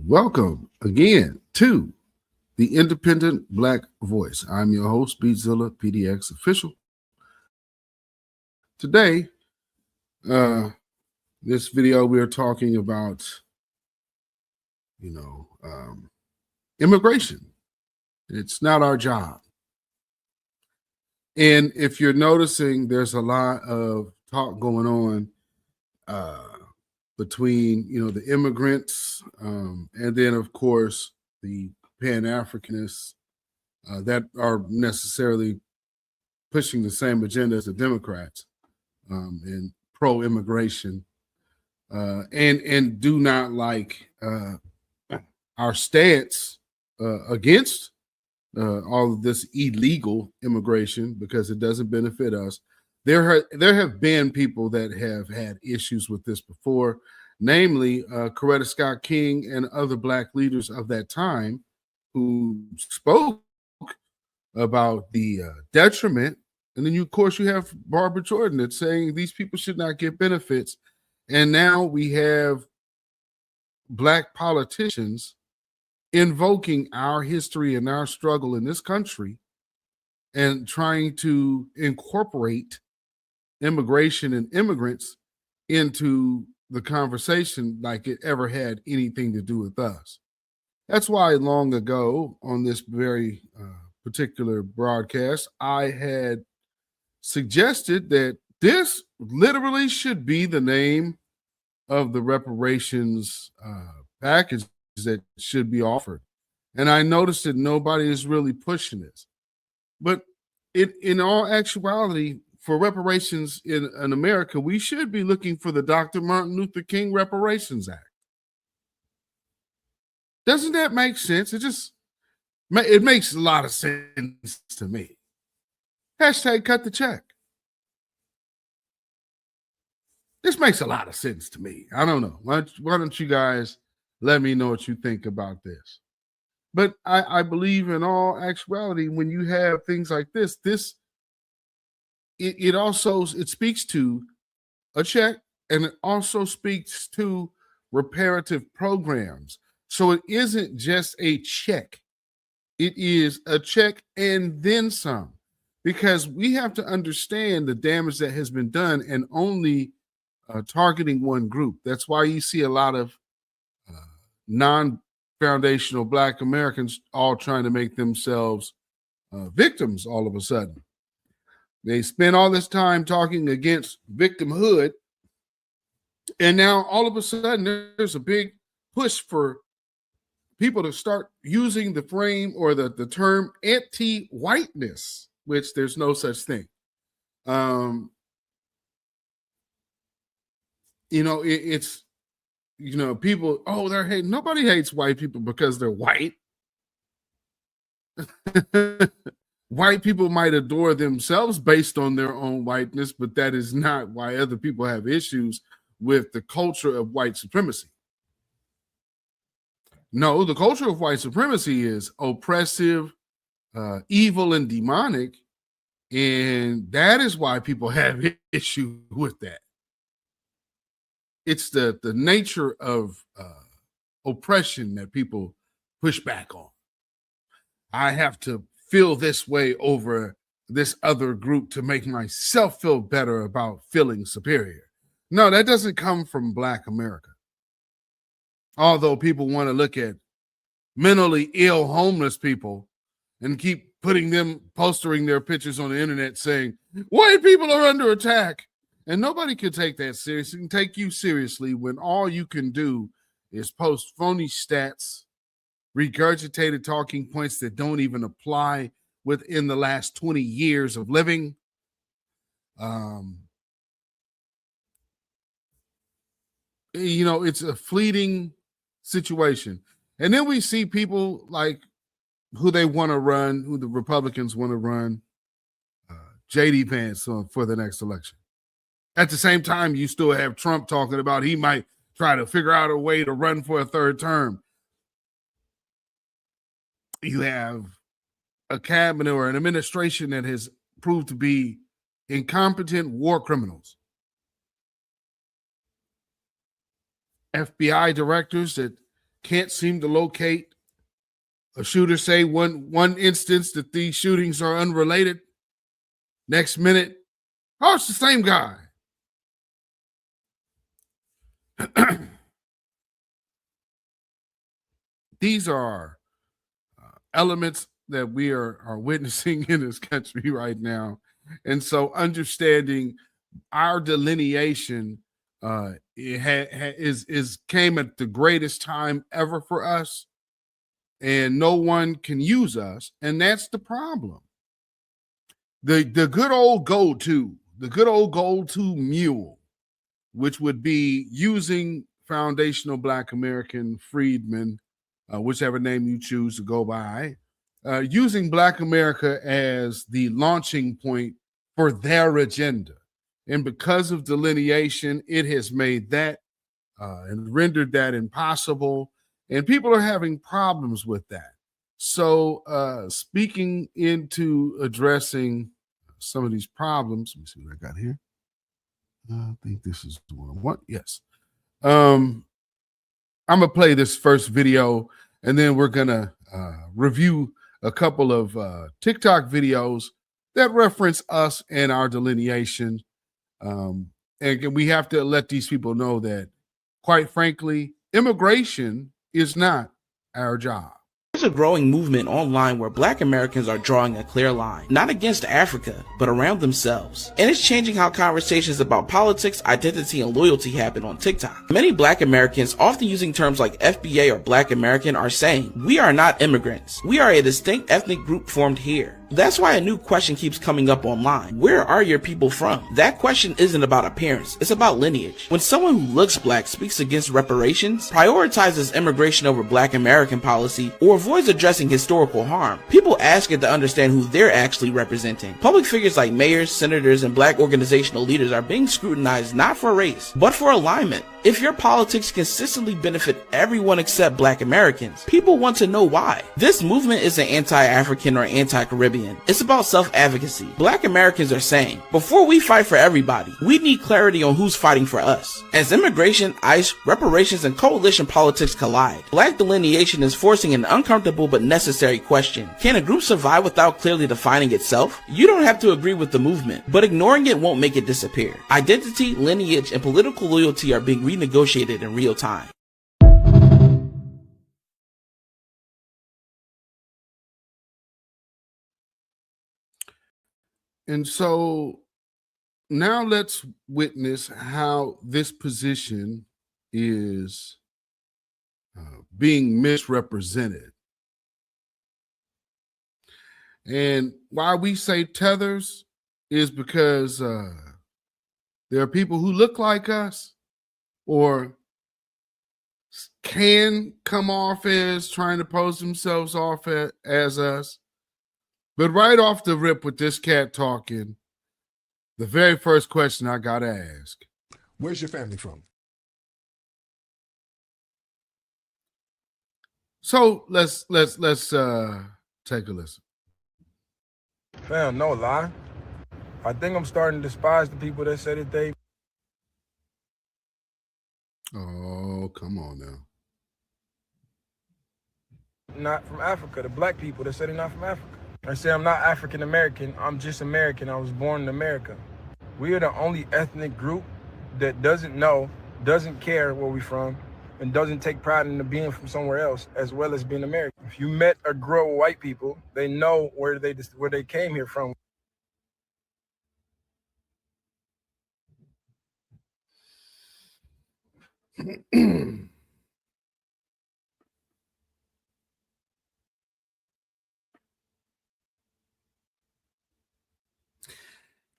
Welcome again to the Independent Black Voice. I'm your host, beatzillapdx official. Today, uh, this video we're talking about, you know, immigration. It's not our job. And if you're noticing, there's a lot of talk going on between, the immigrants and then, of course, the Pan-Africanists that are necessarily pushing the same agenda as the Democrats and pro-immigration and do not like our stance against all of this illegal immigration because it doesn't benefit us. There have been people that have had issues with this before, namely Coretta Scott King and other Black leaders of that time who spoke about the detriment. And then, of course, you have Barbara Jordan that's saying these people should not get benefits. And now we have Black politicians invoking our history and our struggle in this country and trying to incorporate immigration and immigrants into the conversation like it ever had anything to do with us. That's why long ago on this very particular broadcast, I had suggested that this literally should be the name of the reparations package that should be offered. And I noticed that nobody is really pushing this. But in all actuality, for reparations in America, we should be looking for the Dr. Martin Luther King Reparations Act. Doesn't that make sense? It makes a lot of sense to me. Hashtag cut the check. This makes a lot of sense to me. I don't know. Why don't you guys let me know what you think about this? But I believe in all actuality, when you have things like this, it also speaks to a check, and it also speaks to reparative programs. So it isn't just a check. It is a check and then some, because we have to understand the damage that has been done and only targeting one group. That's why you see a lot of non-foundational Black Americans all trying to make themselves victims all of a sudden. They spend all this time talking against victimhood, and now all of a sudden there's a big push for people to start using the frame or the term anti-whiteness, which there's no such thing. It's people, they're hating. Nobody hates white people because they're white. White people might adore themselves based on their own whiteness, but that is not why other people have issues with the culture of white supremacy. No, the culture of white supremacy is oppressive, evil, and demonic, and that is why people have issue with that. It's the nature of oppression that people push back on. I have to feel this way over this other group to make myself feel better about feeling superior. No, that doesn't come from Black America. Although people want to look at mentally ill homeless people and keep postering their pictures on the internet saying, white people are under attack. And nobody can take that seriously and take you seriously when all you can do is post phony stats, regurgitated talking points that don't even apply within the last 20 years of living. It's a fleeting situation. And then we see people like who they want to run, who the Republicans want to run, J.D. Vance for the next election. At the same time, you still have Trump talking about he might try to figure out a way to run for a third term. You have a cabinet or an administration that has proved to be incompetent war criminals. FBI directors that can't seem to locate a shooter. Say one instance that these shootings are unrelated. Next minute, oh, it's the same guy. These are elements that we are witnessing in this country right now. And so understanding our delineation came at the greatest time ever for us, and no one can use us, and that's the problem. The good old go-to mule, which would be using foundational Black American freedmen, whichever name you choose to go by, using Black America as the launching point for their agenda. And because of delineation, it has made that and rendered that impossible. And people are having problems with that. So speaking into addressing some of these problems, let me see what I got here. I think this is the one I want. Yes. I'm going to play this first video, and then we're going to review a couple of TikTok videos that reference us and our delineation. And we have to let these people know that, quite frankly, immigration is not our job. There's a growing movement online where Black Americans are drawing a clear line, not against Africa, but around themselves. And it's changing how conversations about politics, identity, and loyalty happen on TikTok. Many Black Americans, often using terms like FBA or Black American, are saying, "We are not immigrants. We are a distinct ethnic group formed here." That's why a new question keeps coming up online. Where are your people from? That question isn't about appearance, it's about lineage. When someone who looks Black speaks against reparations, prioritizes immigration over Black American policy, or avoids addressing historical harm, people ask it to understand who they're actually representing. Public figures like mayors, senators, and Black organizational leaders are being scrutinized not for race, but for alignment. If your politics consistently benefit everyone except Black Americans, people want to know why. This movement isn't anti-African or anti-Caribbean. It's about self-advocacy. Black Americans are saying, before we fight for everybody, we need clarity on who's fighting for us. As immigration, ICE, reparations, and coalition politics collide, Black delineation is forcing an uncomfortable but necessary question. Can a group survive without clearly defining itself? You don't have to agree with the movement, but ignoring it won't make it disappear. Identity, lineage, and political loyalty are being renegotiated in real time. And so now let's witness how this position is being misrepresented. And why we say tethers is because there are people who look like us or can come off as trying to pose themselves off as us. But right off the rip with this cat talking, the very first question I got to ask. Where's your family from? So let's take a listen. Fam, no lie. I think I'm starting to despise the people that say that they... Oh, come on now. Not from Africa. The Black people that say they're not from Africa. I say I'm not African American. I'm just American. I was born in America. We are the only ethnic group that doesn't know, doesn't care where we're from, and doesn't take pride in being from somewhere else, as well as being American. If you met or grew up with white people, they know where they came here from.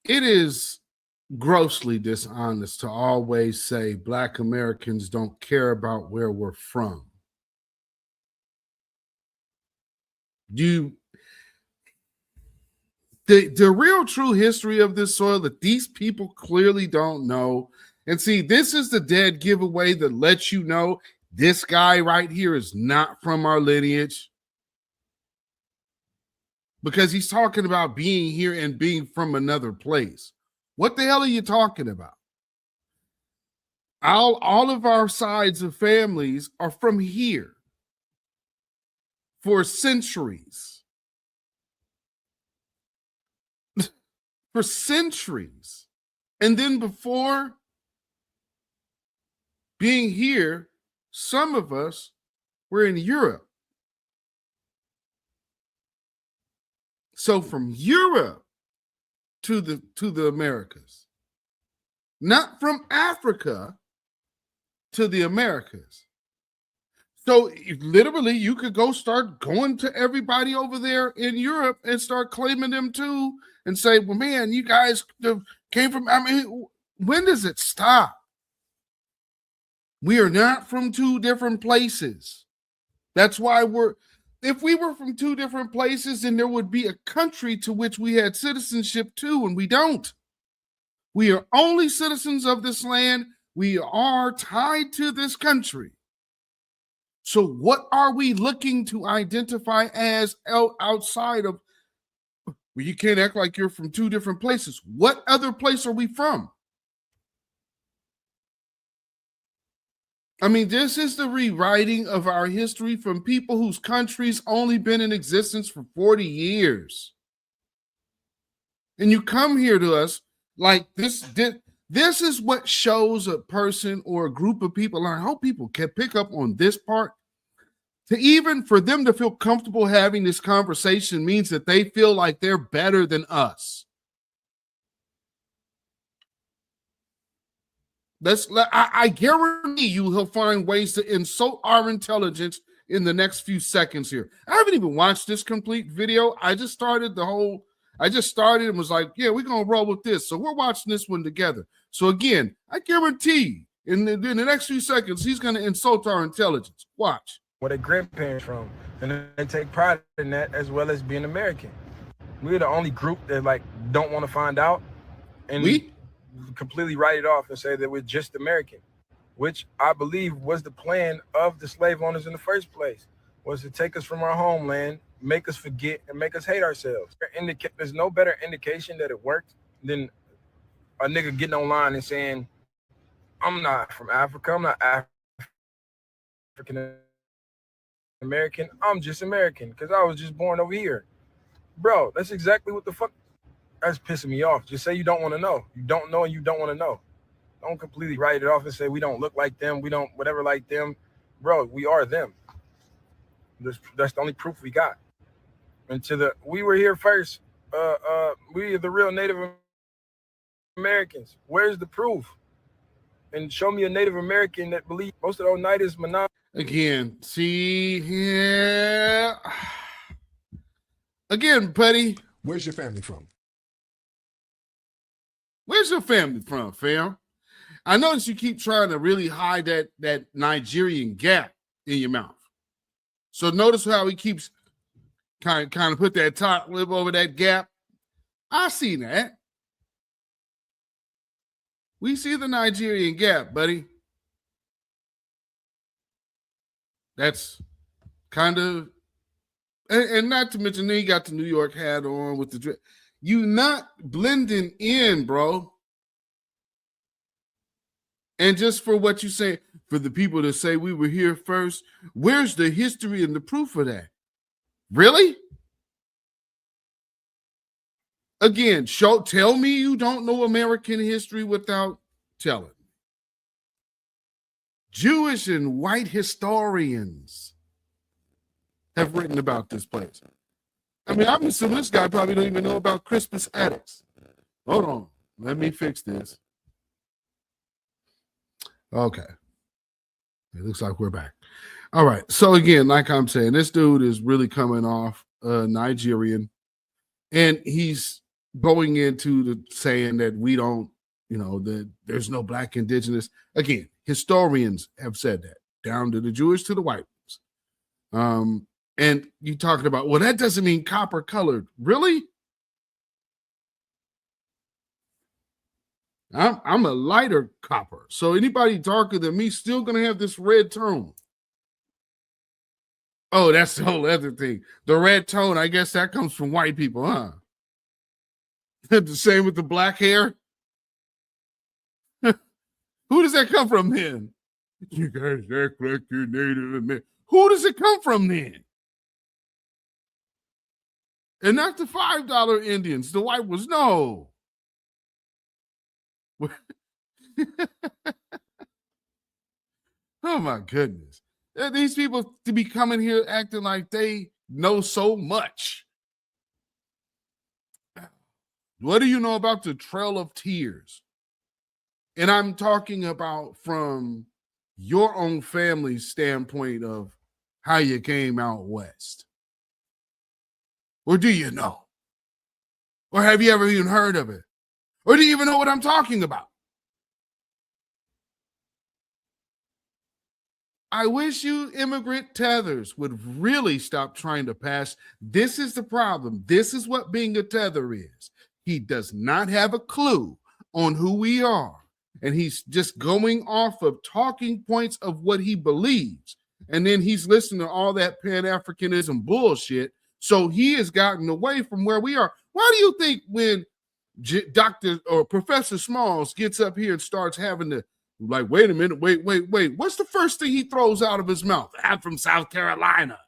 It is grossly dishonest to always say Black Americans don't care about where we're from. The real true history of this soil that these people clearly don't know. And see, this is the dead giveaway that lets you know this guy right here is not from our lineage. Because he's talking about being here and being from another place. What the hell are you talking about? all of our sides of families are from here for centuries. For centuries. And then before being here, some of us were in Europe. So from Europe to the Americas, not from Africa to the Americas. So literally you could go start going to everybody over there in Europe and start claiming them too and say, well, man, you guys came from, I mean, when does it stop? We are not from two different places. That's why if we were from two different places, then there would be a country to which we had citizenship to, and we don't. We are only citizens of this land. We are tied to this country. So what are we looking to identify as outside of, well, you can't act like you're from two different places. What other place are we from? I mean, this is the rewriting of our history from people whose countries only been in existence for 40 years. And you come here to us like this. This is what shows a person or a group of people, and I hope people can pick up on this part, to even for them to feel comfortable having this conversation means that they feel like they're better than us. I guarantee you he'll find ways to insult our intelligence in the next few seconds here. I haven't even watched this complete video. I just started and was like, yeah, we're going to roll with this. So we're watching this one together. So again, I guarantee in the next few seconds, he's going to insult our intelligence. Watch. Where their grandparents from. And they take pride in that as well as being American. We're the only group that like don't want to find out. And we completely write it off and say that we're just American, which I believe was the plan of the slave owners in the first place, was to take us from our homeland, make us forget, and make us hate ourselves. There's no better indication that it worked than a nigga getting online and saying, I'm not from Africa, I'm not African American, I'm just American because I was just born over here. Bro, that's exactly what the fuck. That's pissing me off. Just say you don't want to know. You don't know and you don't want to know. Don't completely write it off and say we don't look like them, we don't whatever like them. Bro, we are them. That's the only proof we got. And we were here first. We are the real Native Americans. Where's the proof? And show me a Native American that believes most of those Oneida Monon. Again, see here. Again, buddy. Where's your family from? Where's your family from, fam? I notice you keep trying to really hide that Nigerian gap in your mouth. So notice how he keeps kind of put that top lip over that gap. I see that. We see the Nigerian gap, buddy. That's kind of, and not to mention, then you got the New York hat on with the dress. You not blending in, bro. And just for what you say, for the people that say we were here first, where's the history and the proof of that? Really? Again, tell me you don't know American history without telling. Jewish and white historians have written about this place. I mean, I'm assuming this guy probably don't even know about Crispus Attucks. Hold on. Let me fix this. Okay. It looks like we're back. All right. So again, like I'm saying, this dude is really coming off Nigerian. And he's going into the saying that we don't, that there's no black indigenous. Again, historians have said that, down to the Jewish to the white ones. And you talking about, well, that doesn't mean copper colored. Really? I'm a lighter copper. So anybody darker than me still going to have this red tone. Oh, that's the whole other thing. The red tone, I guess that comes from white people, huh? The same with the black hair. Who does that come from then? You guys act like you're Native American. Who does it come from then? And not the $5 Indians. The white ones, no. Oh my goodness. These people to be coming here acting like they know so much. What do you know about the Trail of Tears? And I'm talking about from your own family's standpoint of how you came out west. Or do you know? Or have you ever even heard of it? Or do you even know what I'm talking about? I wish you immigrant tethers would really stop trying to pass. This is the problem. This is what being a tether is. He does not have a clue on who we are. And he's just going off of talking points of what he believes. And then he's listening to all that Pan-Africanism bullshit. So he has gotten away from where we are. Why do you think when Dr. or Professor Smalls gets up here and starts having to, like, wait a minute, wait. What's the first thing he throws out of his mouth? I'm from South Carolina.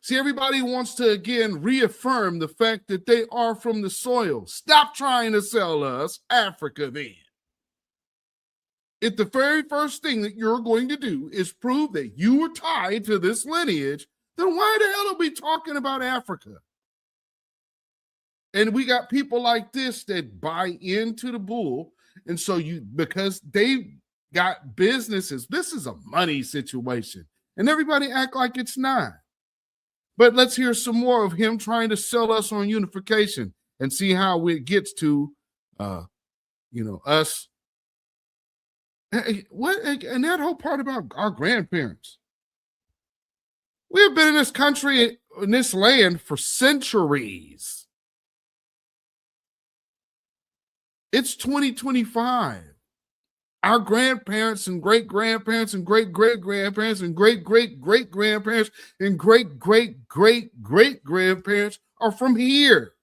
See, everybody wants to, again, reaffirm the fact that they are from the soil. Stop trying to sell us Africa then. If the very first thing that you're going to do is prove that you were tied to this lineage, then why the hell are we talking about Africa? And we got people like this that buy into the bull. And so because they got businesses, this is a money situation. And everybody act like it's not. But let's hear some more of him trying to sell us on unification and see how it gets to, us. What and that whole part about our grandparents. We have been in this country, in this land for centuries. It's 2025. Our grandparents and great-grandparents and great-great-grandparents and great-great-great-grandparents and great-great-great-great-grandparents are from here.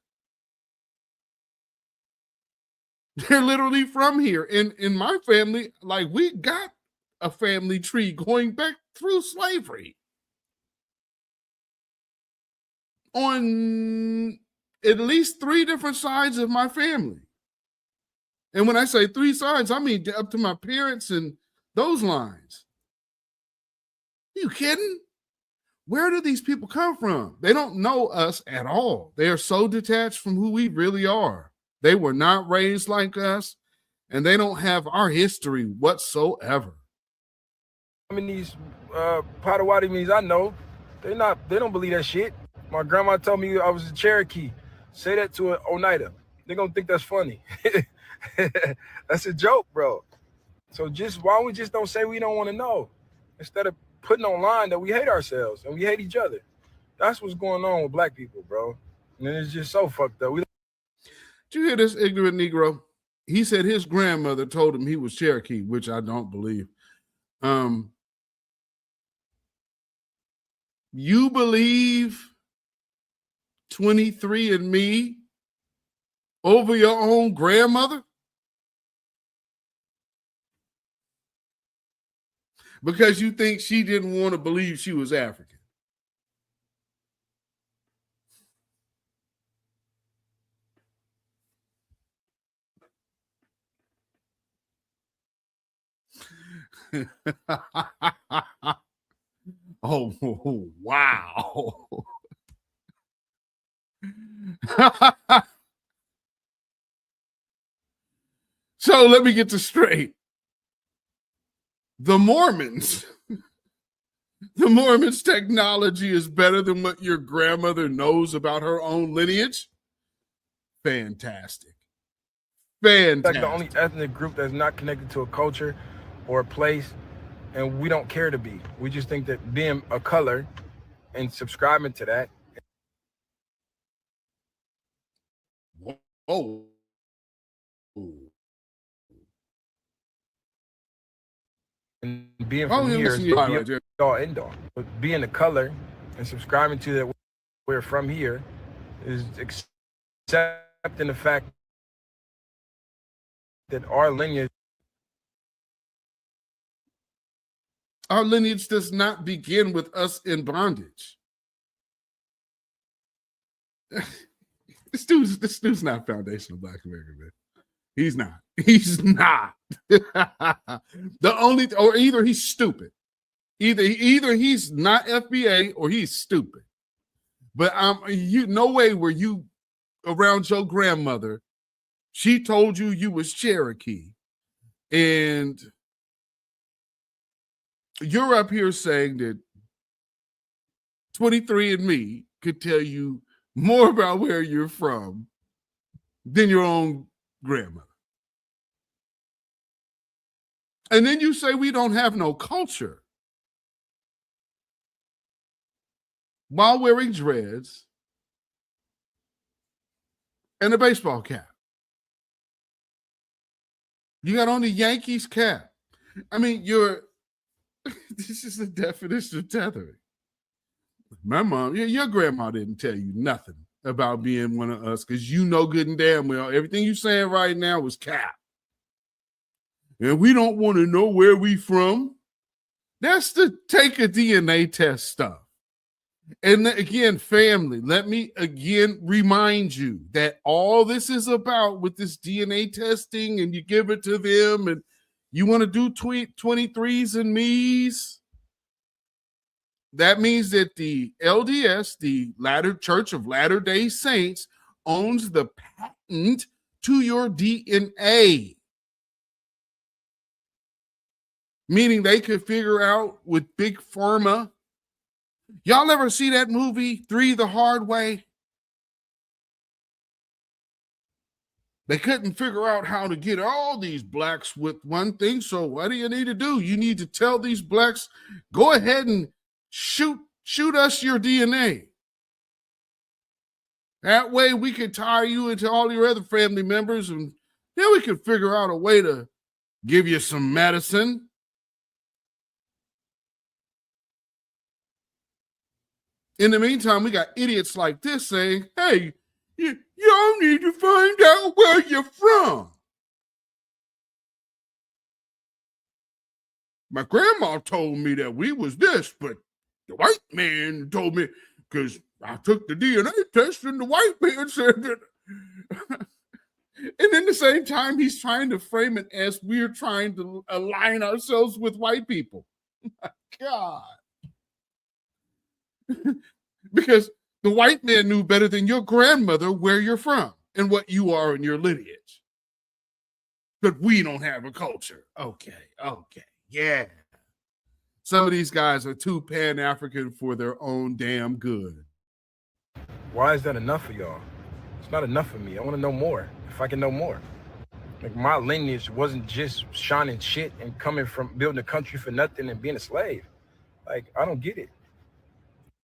They're literally from here. In my family, like, we got a family tree going back through slavery. On at least 3 different sides of my family. And when I say 3 sides, I mean up to my parents and those lines. Are you kidding? Where do these people come from? They don't know us at all. They are so detached from who we really are. They were not raised like us, and they don't have our history whatsoever. I mean, these Potawatomi means I know, they don't believe that shit. My grandma told me I was a Cherokee. Say that to an Oneida. They're gonna think that's funny. That's a joke, bro. So why don't we just don't say we don't want to know, instead of putting online that we hate ourselves and we hate each other. That's what's going on with black people, bro. And it's just so fucked up. Did you hear this ignorant Negro? He said his grandmother told him he was Cherokee, which I don't believe. You believe 23andMe over your own grandmother? Because you think she didn't want to believe she was African. Oh, wow. So let me get this straight. The Mormons' technology is better than what your grandmother knows about her own lineage? Fantastic. Like the only ethnic group that's not connected to a culture or a place, and we don't care to be. We just think that being a color and subscribing to that. Whoa. And being from here is all end all. But being a color and subscribing to that we're from here is accepting the fact that our lineage. Our lineage does not begin with us in bondage. This dude's not foundational Black American, man. He's not. He's not. Or either he's stupid. Either he's not FBA or he's stupid. But no way were you around your grandmother. She told you was Cherokee, and you're up here saying that 23andMe could tell you more about where you're from than your own grandmother. And then you say we don't have no culture while wearing dreads and a baseball cap. You got on the Yankees cap. I mean, this is the definition of tethering. My mom, your grandma didn't tell you nothing about being one of us because you know good and damn well everything you're saying right now was cap. And we don't want to know where we from. That's the take a DNA test stuff. And again, family, let me again remind you that all this is about with this DNA testing, and you give it to them and you want to do 23s and me's. That means that the LDS, the Church of Latter-day Saints, owns the patent to your DNA. Meaning they could figure out with Big Pharma. Y'all ever see that movie, 3 the Hard Way? They couldn't figure out how to get all these blacks with one thing. So what do you need to do? You need to tell these blacks, go ahead and shoot us your DNA. That way we can tie you into all your other family members, and then we can figure out a way to give you some medicine. In the meantime, we got idiots like this saying, hey, y'all need to find out where you're from. My grandma told me that we was this, but the white man told me, because I took the DNA test and the white man said that. And at the same time, he's trying to frame it as we're trying to align ourselves with white people. My God. Because the white man knew better than your grandmother where you're from and what you are in your lineage. But we don't have a culture. Okay, yeah. Some of these guys are too Pan-African for their own damn good. Why is that enough for y'all? It's not enough for me. I want to know more. If I can know more. Like, my lineage wasn't just shining shit and coming from building a country for nothing and being a slave. Like, I don't get it.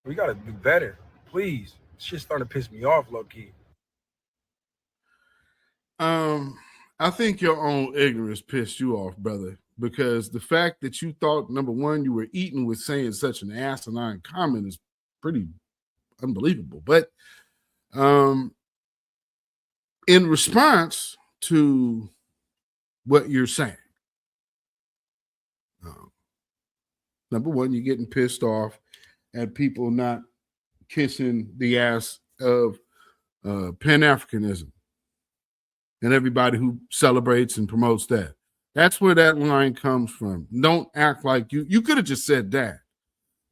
We got to do better. Please. This shit's starting to piss me off, low-key. I think your own ignorance pissed you off, brother, because the fact that you thought, number one, you were eaten with saying such an asinine comment is pretty unbelievable. But in response to what you're saying, number one, you're getting pissed off at people not kissing the ass of Pan-Africanism and everybody who celebrates and promotes that. That's where that line comes from. Don't act like you could have just said that,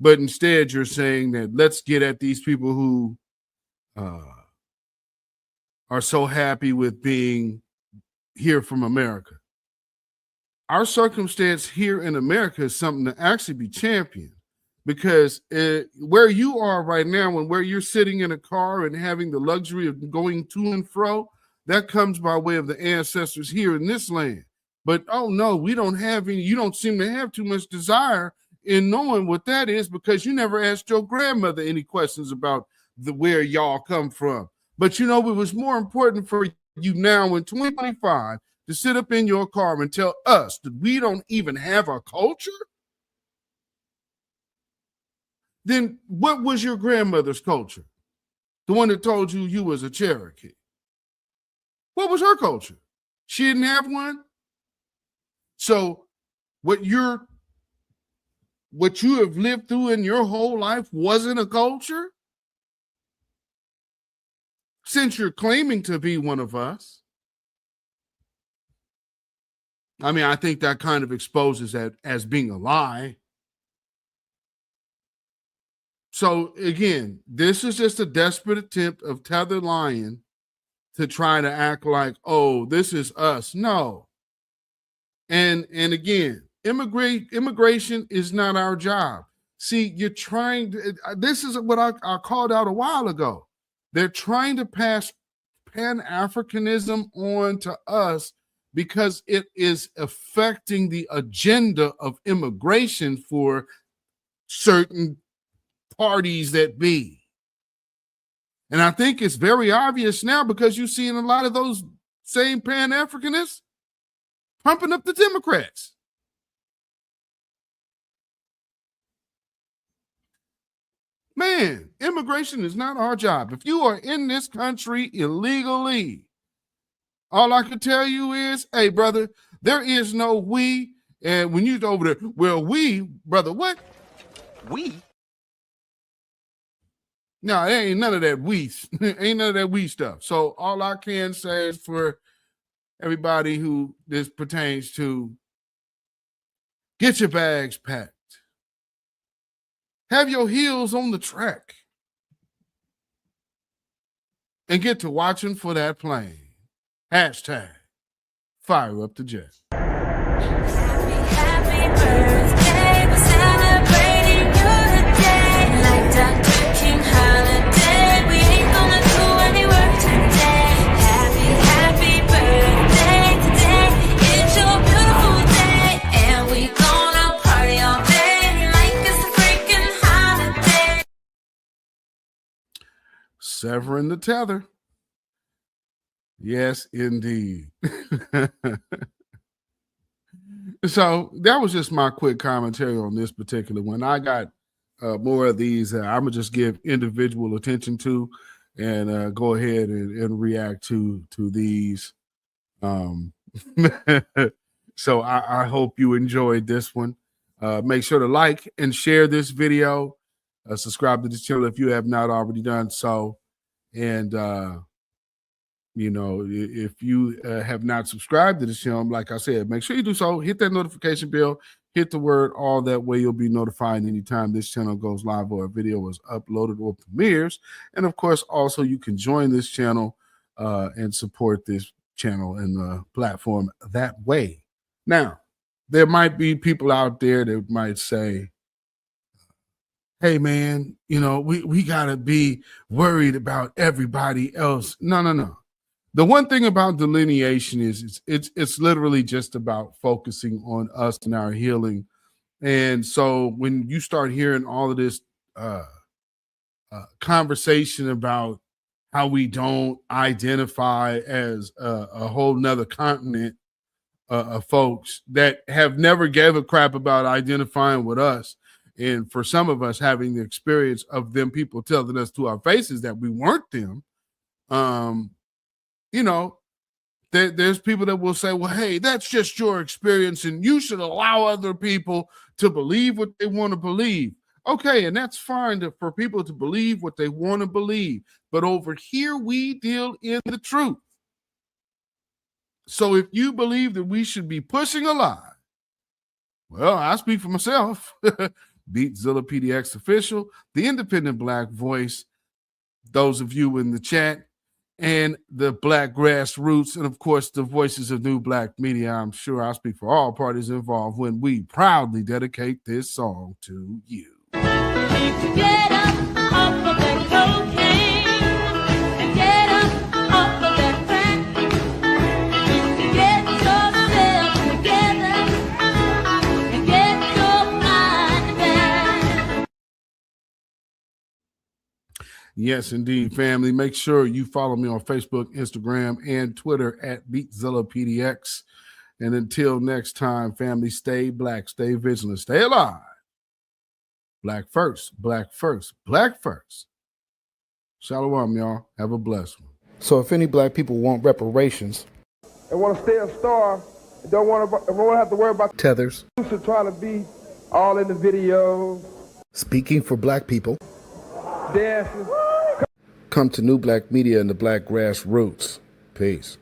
but instead you're saying that let's get at these people who are so happy with being here from America. Our circumstance here in America is something to actually be championed. Because where you are right now and where you're sitting in a car and having the luxury of going to and fro, that comes by way of the ancestors here in this land. But, oh, no, we don't have any. You don't seem to have too much desire in knowing what that is because you never asked your grandmother any questions about where y'all come from. But, you know, it was more important for you now in 2025 to sit up in your car and tell us that we don't even have a culture? Then what was your grandmother's culture? The one that told you was a Cherokee. What was her culture? She didn't have one. So what you have lived through in your whole life wasn't a culture? Since you're claiming to be one of us. I mean, I think that kind of exposes that as being a lie. So again, this is just a desperate attempt of Tether Lion to try to act like, oh, this is us. No. And again, immigration is not our job. See, you're trying to, this is what I called out a while ago. They're trying to pass Pan-Africanism on to us because it is affecting the agenda of immigration for certain parties that be. And I think it's very obvious now because you're seeing a lot of those same Pan-Africanists pumping up the Democrats. Man, immigration is not our job. If you are in this country illegally, all I can tell you is, hey, brother, there is no we. And when you're over there, well, we, brother, what? We? No, there ain't none of that we. Ain't none of that we stuff. So all I can say is for everybody who this pertains to, get your bags packed. Have your heels on the track. And get to watching for that plane. Hashtag fire up the jet. Happy birthday, we're celebrating you today. Like Dr. King holiday, we ain't gonna do any work today. Happy birthday today. It's your beautiful day, and we gonna party all day like it's a freaking holiday. Severing the tether. Yes, indeed. So that was just my quick commentary on this particular one. I got more of these I'm going to just give individual attention to and go ahead and react to these. So I hope you enjoyed this one. Make sure to like and share this video. Subscribe to this channel if you have not already done so. And, you know, if you have not subscribed to the channel, like I said, make sure you do so. Hit that notification bell, hit the word all, that way you'll be notified anytime this channel goes live or a video is uploaded or premieres. And of course, also you can join this channel and support this channel and the platform that way. Now, there might be people out there that might say, hey, man, you know, we got to be worried about everybody else. No. The one thing about delineation is it's literally just about focusing on us and our healing. And so when you start hearing all of this conversation about how we don't identify as a whole nother continent of folks that have never gave a crap about identifying with us, and for some of us having the experience of them people telling us to our faces that we weren't them, you know, there's people that will say, well, hey, that's just your experience and you should allow other people to believe what they want to believe. Okay, and that's fine for people to believe what they want to believe. But over here, we deal in the truth. So if you believe that we should be pushing a lie, well, I speak for myself. beatzillapdx official, the independent Black voice, those of you in the chat, and the Black grassroots, and of course the voices of new Black media. I'm sure I speak for all parties involved when we proudly dedicate this song to you. Get up off of that cocaine and get up off of that crack. Get yourself together and get your mind back. Yes, indeed, family. Make sure you follow me on Facebook, Instagram, and Twitter at beatzillapdx. And until next time, family, stay Black, stay vigilant, stay alive. Black first, Black first, Black first. Shalom, y'all. Have a blessed one. So if any Black people want reparations, and want to stay a star, and don't want to have to worry about Tethers, trying to be all in the videos, speaking for black people. dancing. Come to New Black Media and the Black Grassroots. Peace.